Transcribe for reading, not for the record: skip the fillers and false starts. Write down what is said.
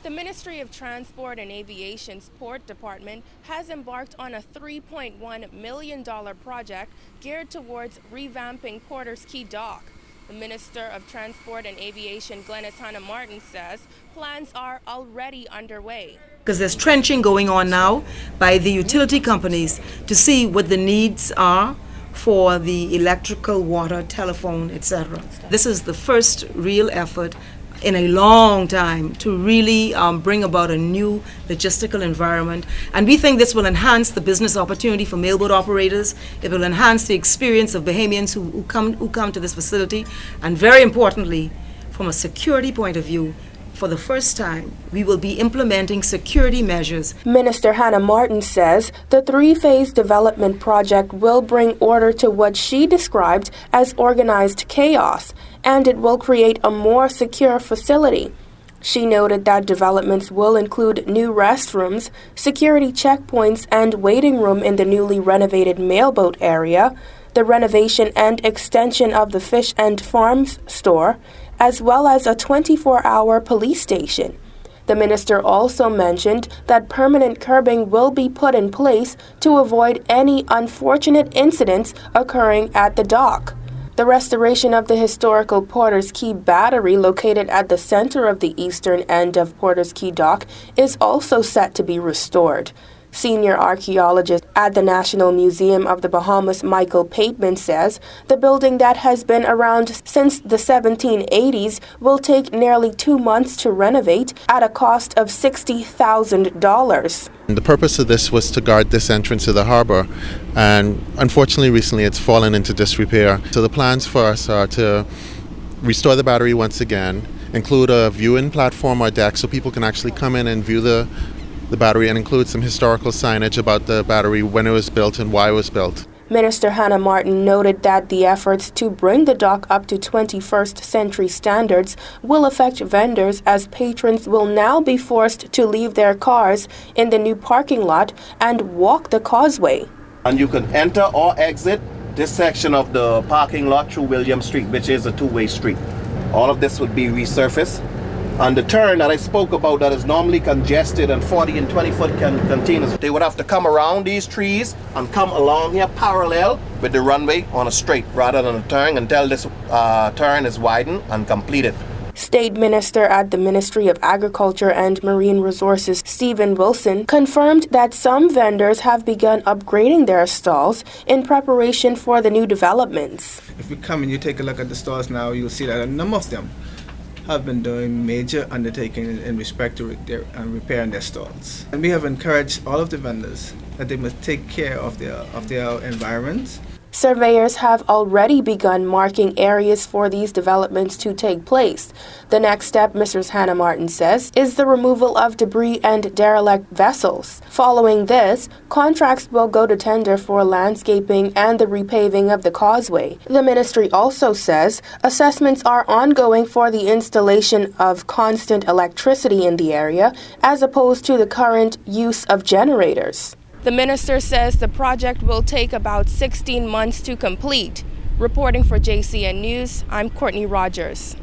The Ministry of Transport and Aviation's Port Department has embarked on a $3.1 million project geared towards revamping Potters Cay dock. The Minister of Transport and Aviation, Hannah Martin, says plans are already underway. Because there's trenching going on now by the utility companies to see what the needs are for the electrical, water, telephone, etc. This is the first real effort in a long time to really bring about a new logistical environment. And we think this will enhance the business opportunity for mailboat operators. It will enhance the experience of Bahamians who come to this facility. And very importantly, from a security point of view, for the first time, we will be implementing security measures. Minister Hannah Martin says the three-phase development project will bring order to what she described as organized chaos, and it will create a more secure facility. She noted that developments will include new restrooms, security checkpoints, and waiting room in the newly renovated mailboat area, the renovation and extension of the fish and farms store, as well as a 24-hour police station. The minister also mentioned that permanent curbing will be put in place to avoid any unfortunate incidents occurring at the dock. The restoration of the historical Potters Cay battery located at the center of the eastern end of Potters Cay dock is also set to be restored. Senior archaeologist at the National Museum of the Bahamas, Michael Pateman, says the building that has been around since the 1780s will take nearly 2 months to renovate at a cost of $60,000. The purpose of this was to guard this entrance to the harbor, and unfortunately recently it's fallen into disrepair. So the plans for us are to restore the battery once again, include a viewing platform or deck so people can actually come in and view the battery, and include some historical signage about the battery, when it was built and why it was built. Minister Hannah Martin noted that the efforts to bring the dock up to 21st century standards will affect vendors, as patrons will now be forced to leave their cars in the new parking lot and walk the causeway. And you can enter or exit this section of the parking lot through William Street, which is a two-way street. All of this would be resurfaced. And the turn that I spoke about that is normally congested and 40 and 20 foot containers, they would have to come around these trees and come along here parallel with the runway on a straight rather than a turn until this turn is widened and completed. State Minister at the Ministry of Agriculture and Marine Resources, Stephen Wilson, confirmed that some vendors have begun upgrading their stalls in preparation for the new developments. If you come and you take a look at the stalls now, you'll see that a number of them have been doing major undertaking in respect to repairing their stalls. And we have encouraged all of the vendors that they must take care of their environment. Surveyors have already begun marking areas for these developments to take place. The next step, Mrs. Hannah Martin says, is the removal of debris and derelict vessels. Following this, contracts will go to tender for landscaping and the repaving of the causeway. The ministry also says assessments are ongoing for the installation of constant electricity in the area, as opposed to the current use of generators. The minister says the project will take about 16 months to complete. Reporting for JCN News, I'm Kortney Rodgers.